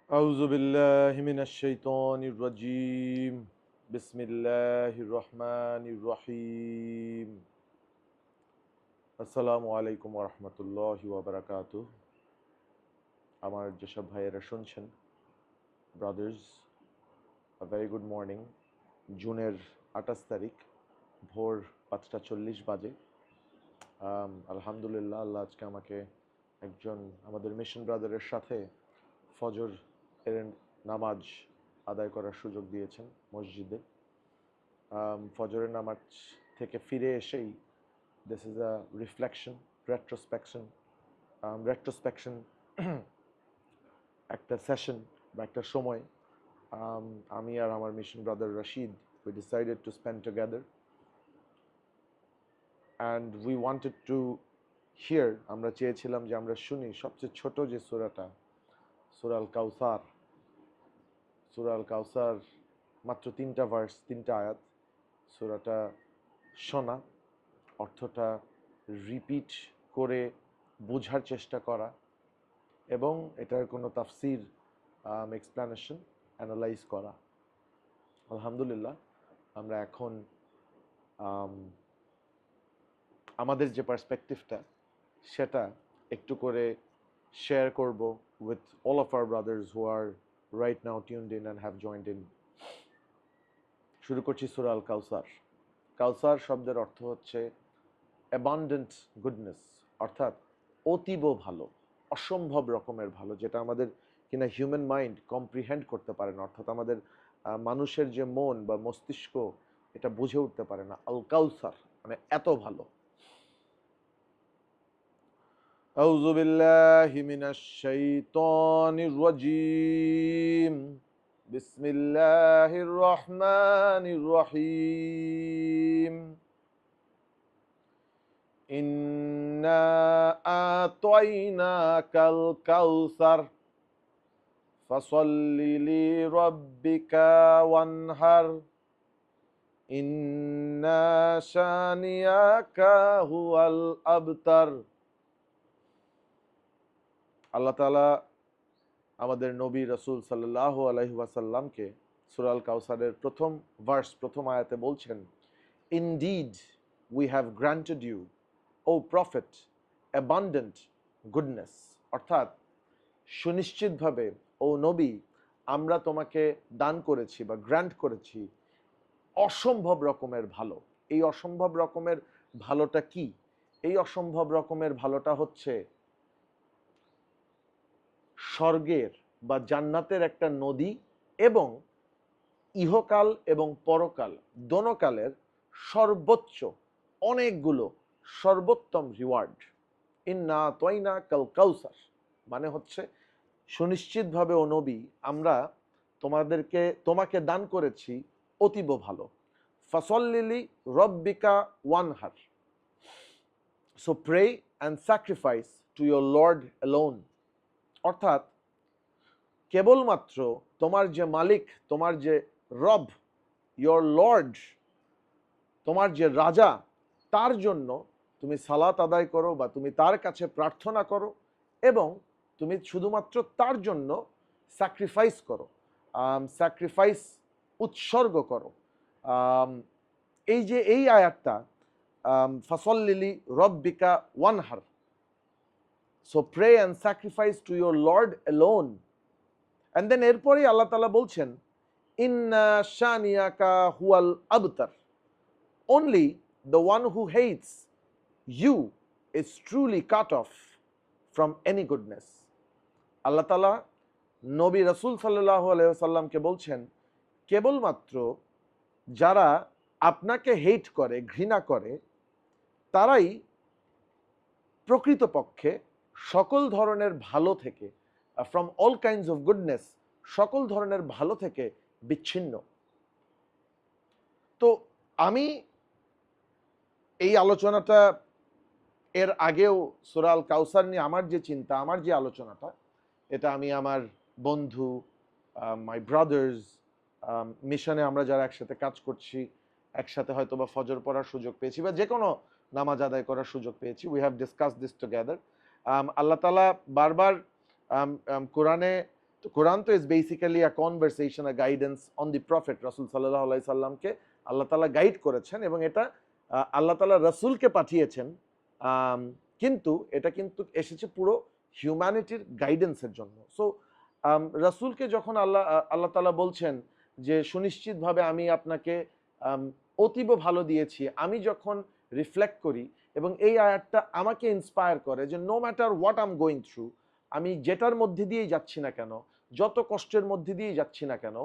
أعوذ بالله من الشيطان الرجيم بسم الله الرحمن الرحيم আসসালামু আলাইকুম ওয়া রাহমাতুল্লাহি ওয়া বারাকাতুহু। আমার যেসব ভাইয়েরা শুনছেন, brothers, a very good morning. জুনের ২৮ তারিখ ভোর ৫টা ৪০ বাজে। আলহামদুলিল্লাহ, আল্লাহ আজকে আমাকে একজন আমাদের মিশন ব্রাদারের সাথে ফজর এর নামাজ আদায় করার সুযোগ দিয়েছেন মসজিদে। ফজরের নামাজ থেকে ফিরে এসেই this is a reflection, retrospection একটা সেশন বা একটা সময় আমি আর আমার mission brother Rashid we decided to spend together and we wanted to hear, আমরা চেয়েছিলাম যে আমরা শুনি সবচেয়ে ছোট যে সূরাটা, সূরা আল কাউসার, মাত্র 3টা ভার্স, 3টা আয়াত। সূরাটা শোনা, অর্থটা রিপিট করে বোঝার চেষ্টা করা এবং এটার কোনো তাফসির, এক্সপ্লানেশন, অ্যানালাইজ করা। আলহামদুলিল্লাহ, আমরা এখন আমাদের যে পার্সপেক্টিভটা সেটা একটু করে শেয়ার করব with all of our brothers who are right now tuned in and have joined in. শুরু করছি সূরা আল কাউসার শব্দের অর্থ হচ্ছে অ্যাবান্ডেন্ট গুডনেস, অর্থাৎ অতীব ভালো, অসম্ভব রকমের ভালো, যেটা আমাদের কিনা হিউম্যান মাইন্ড কম্প্রিহেন্ড করতে পারে না, অর্থাৎ আমাদের মানুষের যে মন বা মস্তিষ্ক এটা বুঝে উঠতে পারে না। আল কাউসার মানে এত ভালো। আউযু বিল্লাহি মিনাশ শাইতানির রাজীম বিসমিল্লাহির রহমানির রহিম ইন্না আতাইনাকাল কাউসার ফাসাল্লি লিরাব্বিকা ওয়ানহার ইন্না শানিয়াকা হুয়াল আবতার। আল্লাহ তাআলা আমাদের নবী রাসূল সাল্লাল্লাহু আলাইহি ওয়াসাল্লামকে সূরা আল কাউসারের প্রথম ভার্স, প্রথম আয়াতে বলছেন, indeed we have granted you O prophet abundant goodness, অর্থাৎ সুনিশ্চিতভাবে ও নবী আমরা তোমাকে দান করেছি বা গ্র্যান্ট করেছি অসম্ভব রকমের ভালো। এই অসম্ভব রকমের ভালোটা কি? এই অসম্ভব রকমের ভালোটা হচ্ছে স্বর্গের বা জান্নাতের একটা নদী এবং ইহকাল এবং পরকাল দোনোকালের সর্বোচ্চ অনেকগুলো সর্বোত্তম রিওয়ার্ড। ইন্না তয়না কাল কাউসার মানে হচ্ছে সুনিশ্চিতভাবে ও নবী আমরা তোমাকে দান করেছি অতীব ভালো। ফাসল্লিলি রব্বিকা ওয়ানহার, so pray and sacrifice to your Lord alone, অর্থাৎ কেবলমাত্র তোমার যে মালিক, তোমার যে রব, ইয়োর লর্ড, তোমার যে রাজা, তার জন্য তুমি সালাত আদায় করো বা তুমি তার কাছে প্রার্থনা করো এবং তুমি শুধুমাত্র তার জন্য স্যাক্রিফাইস করো, স্যাক্রিফাইস উৎসর্গ করো। এই যে এই আয়াতটা, ফাসল্লিলি রব্বিকা ওয়ানহার, so pray and sacrifice to your Lord alone. And then এরপরেই আল্লাহ তাআলা বলছেন, ইন্না শানিয়াকা হুয়াল আবতার, only the one who hates you is truly cut off from any goodness. আল্লাহ তাআলা নবী রাসূল সাল্লাল্লাহু আলাইহি ওয়াসাল্লামকে বলছেন, কেবলমাত্র যারা আপনাকে হেট করে, ঘৃণা করে, তারাই প্রকৃতপক্ষে সকল ধরনের ভালো থেকে, from all kinds of goodness, সকল ধরনের ভালো থেকে বিচ্ছিন্ন। তো আমি এই আলোচনাটা এর আগেও সূরা আল কাউসার নিয়ে আমার যে চিন্তা, আমার যে আলোচনাটা, এটা আমি আমার বন্ধু, মাই ব্রাদার্স, মিশনে আমরা যারা একসাথে কাজ করছি, একসাথে হয়তো বা ফজর পড়ার সুযোগ পেয়েছি বা যে কোনো নামাজ আদায় করার সুযোগ পেয়েছি, we have discuss this together. Allah তাআলা বারবার কোরআনে তো কোরআন তো is basically a conversation, a guidance on the prophet. রাসূল সাল্লাল্লাহু আলাইহি সাল্লামকে আল্লাহ তাআলা গাইড করেছেন এবং এটা আল্লাহ তাআলা রাসূলকে পাঠিয়েছেন, কিন্তু এটা কিন্তু এসেছে পুরো হিউম্যানিটির গাইডেন্সের জন্য। সো রাসূলকে যখন আল্লাহ তাআলা বলছেন যে সুনিশ্চিতভাবে আমি আপনাকে অতীব ভালো দিয়েছি, আমি যখন রিফ্লেক্ট করি এবং এই আয়াতটা আমাকে ইন্সপায়ার করে যে no matter what I am going through, আমি যেটার মধ্যে দিয়েই যাচ্ছি না কেন, যত কষ্টের মধ্যে দিয়েই যাচ্ছি না কেন,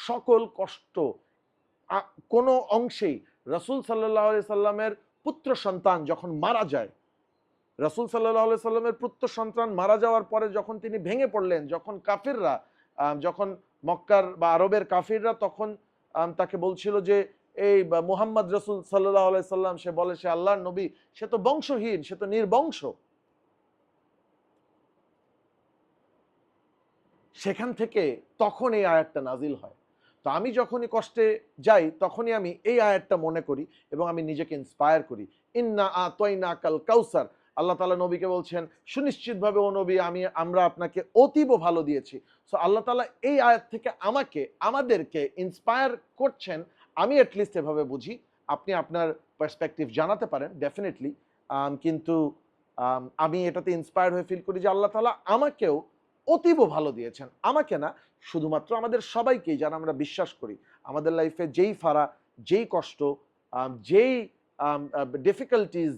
সকল কষ্ট কোনো অংশেই রাসূল সাল্লাল্লাহু আলাইহি সাল্লামের পুত্র সন্তান যখন মারা যায়, রাসূল সাল্লাল্লাহু আলাইহি সাল্লামের পুত্র সন্তান মারা যাওয়ার পরে যখন তিনি ভেঙে পড়লেন, যখন কাফিররা, যখন মক্কার বা আরবের কাফিররা তখন তাকে বলছিল যে এই মুহাম্মদ রাসূল সাল্লাল্লাহু আলাইহি সাল্লাম, সে বলে সে আল্লাহর নবী, সে তো বংশহীন, সে তো নির্বংশ। সেখান থেকে তখন এই আয়াতটা নাজিল হয়। তো আমি যখনই কষ্টে যাই তখনই আমি এই আয়াতটা মনে করি এবং আমি নিজেকে ইন্সপায়ার করি। ইন্না আতাইনাকাল কাউসার, আল্লাহ তাআলা নবীকে বলছেন সুনিশ্চিতভাবে ও নবী আমরা আপনাকে অতীব ভালো দিয়েছি। সো আল্লাহ তাআলা এই আয়াত থেকে আমাদেরকে ইন্সপায়ার করছেন। আমি এটলিস্ট এভাবে বুঝি। আপনি আপনার পার্সপেক্টিভ জানাতে পারেন ডেফিনেটলি, কিন্তু আমি এটাতে ইন্সপায়ার হয়ে ফিল করি যে আল্লাহ তাআলা আমাকেও অতীব ভালো দিয়েছেন। আমাকে না, শুধুমাত্র আমাদের সবাইকেই, যারা আমরা বিশ্বাস করি আমাদের লাইফে যেই ফাড়া, যেই কষ্ট, যেই ডিফিকাল্টিজ,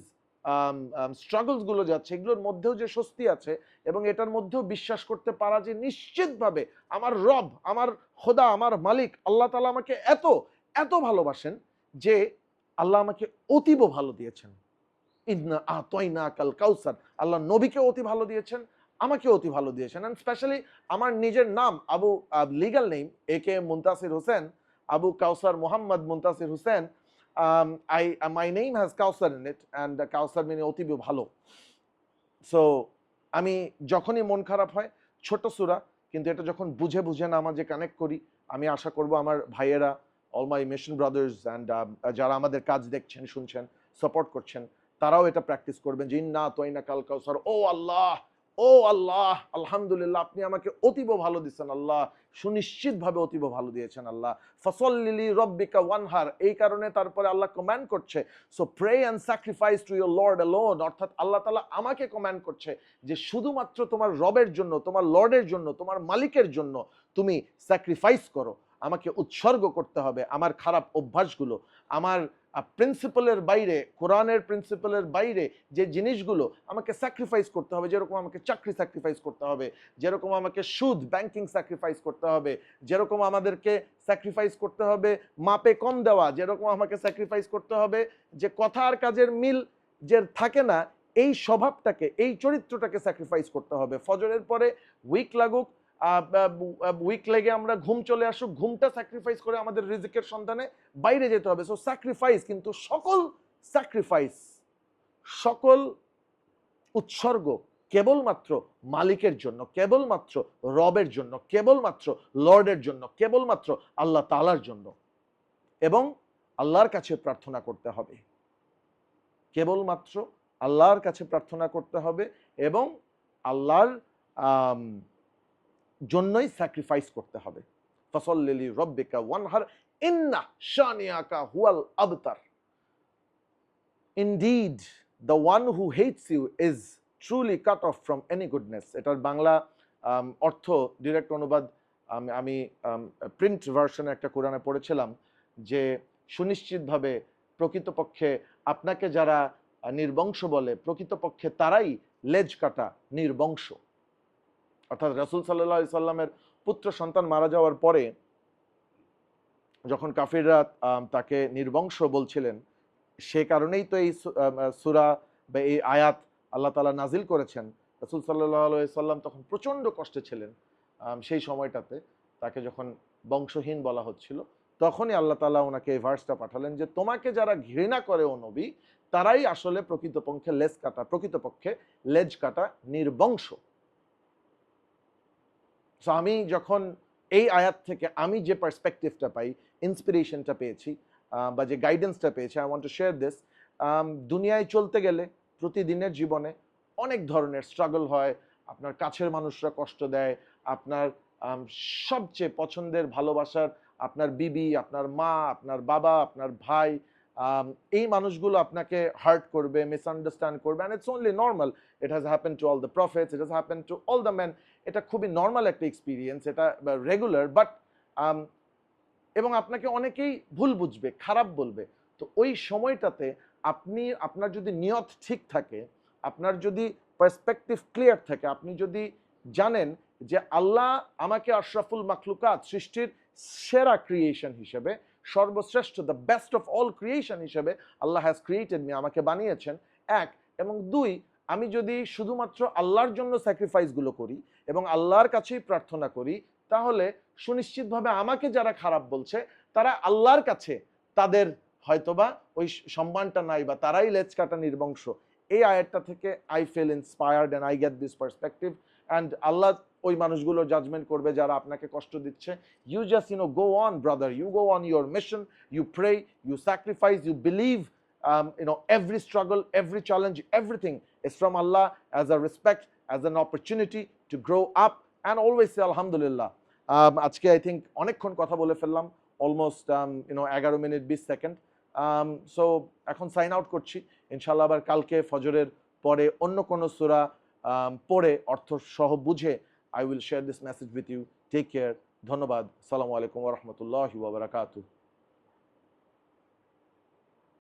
স্ট্রাগলসগুলো যাচ্ছে, এগুলোর মধ্যেও যে স্বস্তি আছে এবং এটার মধ্যেও বিশ্বাস করতে পারা যে নিশ্চিতভাবে আমার রব, আমার খোদা, আমার মালিক আল্লাহ তাআলা আমাকে এত এত ভালোবাসেন যে আল্লাহ আমাকে অতীব ভালো দিয়েছেন। ইন্না আতাইনাকাল কাউসার, আল্লাহ নবীকে অতি ভালো দিয়েছেন, আমাকে অতি ভালো দিয়েছেন। এন্ড স্পেশালি আমার নিজের নাম আবু, লিগ্যাল নেম একে Muntasir Hossain, Abu Kausar Mohammad Muntasir Hossain. My name has Kausar in it, and Kausar means অতীব ভালো। সো আমি যখনই মন খারাপ হয়, ছোট সূরা, কিন্তু এটা যখন বুঝে বুঝে নামাজে কানেক্ট করি, আমি আশা করব আমার ভাইয়েরা, all my mission brothers and যারা আমাদের কাজ দেখছেন, শুনছেন, সাপোর্ট করছেন, তারাও এটা প্র্যাকটিস করবেন যে ইন্না আতাইনাকাল কাউসার, ও আল্লাহ, ও আল্লাহ, আলহামদুলিল্লাহ আপনি আমাকে অতীব ভালো দিয়েছেন আল্লাহ, সুনিশ্চিতভাবে অতীব ভালো দিয়েছেন আল্লাহ। ফসল্লি লিরাব্বিকা ওয়ানহার, এই কারণে তারপরে আল্লাহ কমান্ড করছে, so pray and sacrifice to your lord alone, অর্থাৎ আল্লাহ তাআলা আমাকে কমান্ড করছে যে শুধুমাত্র তোমার রবের জন্য, তোমার লর্ডের জন্য, তোমার মালিকের জন্য তুমি স্যাক্রিফাইস করো। আমাকে উৎসর্গ করতে হবে আমার খারাপ অভ্যাসগুলো, আমার প্রিন্সিপালের বাইরে, কোরআনের প্রিন্সিপালের বাইরে যে জিনিসগুলো আমাকে স্যাক্রিফাইস করতে হবে, যেরকম আমাকে চাকরি স্যাক্রিফাইস করতে হবে, যেরকম আমাকে সুদ, ব্যাংকিং স্যাক্রিফাইস করতে হবে, যেরকম আমাদেরকে স্যাক্রিফাইস করতে হবে মাপে কম দেওয়া, যেরকম আমাকে স্যাক্রিফাইস করতে হবে যে কথা আর কাজের মিল যে থাকে না, এই স্বভাবটাকে, এই চরিত্রটাকে স্যাক্রিফাইস করতে হবে। ফজরের পরে উইক লাগুক, উইক লেগে আমরা ঘুম চলে আসুক, ঘুমটা স্যাক্রিফাইস করে আমাদের রিজিকের সন্ধানে বাইরে যেতে হবে। সো স্যাক্রিফাইস, কিন্তু সকল স্যাক্রিফাইস, সকল উৎসর্গ কেবলমাত্র মালিকের জন্য, কেবলমাত্র রবের জন্য, কেবলমাত্র লর্ডের জন্য, কেবলমাত্র আল্লাহ তাআলার জন্য, এবং আল্লাহর কাছে প্রার্থনা করতে হবে, কেবলমাত্র আল্লাহর কাছে প্রার্থনা করতে হবে এবং আল্লাহর জন্যই স্যাক্রিফাইস করতে হবে। ফসল্লি লিরাব্বিকা ওয়ানহার ইন্না শানিয়াকা হুয়াল আবতার, indeed the one who hates you is truly cut off from any goodness. এটার বাংলা অর্থ, ডিরেক্ট অনুবাদ আমি প্রিন্ট ভার্সনে একটা কোরআনে পড়েছিলাম যে সুনিশ্চিতভাবে প্রকৃতপক্ষে আপনাকে যারা নির্বংশ বলে, প্রকৃতপক্ষে তারাই লেজ কাটা নির্বংশ। অর্থাৎ রাসূল সাল্লাল্লাহু আলাইহি সাল্লামের পুত্র সন্তান মারা যাওয়ার পরে যখন কাফিররা তাকে নির্বংশ বলছিলেন, সে কারণেই তো এই সূরা বা এই আয়াত আল্লাহ তাআলা নাজিল করেছেন। রাসূল সাল্লাল্লাহু আলাইহি সাল্লাম তখন প্রচণ্ড কষ্টে ছিলেন। সেই সময়টাতে তাকে যখন বংশহীন বলা হচ্ছিল, তখনই আল্লাহ তাআলা ওনাকে এই ভার্সটা পাঠালেন যে তোমাকে যারা ঘৃণা করে ও নবী, তারাই আসলে প্রকৃতপক্ষে লেজ কাটা নির্বংশ। সো আমি যখন এই আয়াত থেকে আমি যে পার্সপেক্টিভটা পাই, ইন্সপিরেশনটা পেয়েছি, বা যে গাইডেন্সটা পেয়েছি, I want to share this. দুনিয়ায় চলতে গেলে প্রতিদিনের জীবনে অনেক ধরনের স্ট্রাগল হয়, আপনার কাছের মানুষরা কষ্ট দেয়, আপনার সবচেয়ে পছন্দের ভালোবাসার আপনার বিবি, আপনার মা, আপনার বাবা, আপনার ভাই, এই মানুষগুলো আপনাকে হার্ট করবে, মিসআন্ডারস্ট্যান্ড করবে, and it's only normal. It has happen to all the prophets, it has happen to all the men. এটা খুবই নর্মাল একটা এক্সপিরিয়েন্স, এটা রেগুলার, বাট এবং আপনাকে অনেকেই ভুল বুঝবে, খারাপ বলবে। তো ওই সময়টাতে আপনি, আপনার যদি নিয়ত ঠিক থাকে, আপনার যদি পার্সপেক্টিভ ক্লিয়ার থাকে, আপনি যদি জানেন যে আল্লাহ আমাকে আশরাফুল মাখলুকাত, সৃষ্টির সেরা ক্রিয়েশন হিসেবে, সর্বশ্রেষ্ঠ, the best of all creation হিসেবে আল্লাহ হ্যাজ ক্রিয়েটেড মি, আমাকে বানিয়েছেন, এক। এবং দুই, আমি যদি শুধুমাত্র আল্লাহর জন্য স্যাক্রিফাইসগুলো করি এবং আল্লাহর কাছেই প্রার্থনা করি, তাহলে সুনিশ্চিতভাবে আমাকে যারা খারাপ বলছে তারা আল্লাহর কাছে তাদের হয়তোবা ওই সম্মানটা নাই, বা তারাই লেজ কাটা নির্বংশ। এই আয়াতটা থেকে I feel inspired and I get this perspective. And Allah ওই মানুষগুলো জাজমেন্ট করবে যারা আপনাকে কষ্ট দিচ্ছে। You just go on brother, you go on your mission, you pray, you sacrifice, you believe, every struggle, every challenge, everything is from Allah as a respect, as an opportunity to grow up, and always say Alhamdulillah. আজকে I think অনেকক্ষণ কথা বলে ফেললাম, almost 11 minute 20 second. So এখন sign out করছি। ইনশাল্লাহ আবার কালকে ফজরের পরে অন্য কোনো সূরা পড়ে অর্থ সহ বুঝে I will share this message with you. Take care, ধন্যবাদ, আসসালামু আলাইকুম ওয়া রাহমাতুল্লাহি ওয়া বারাকাতুহু।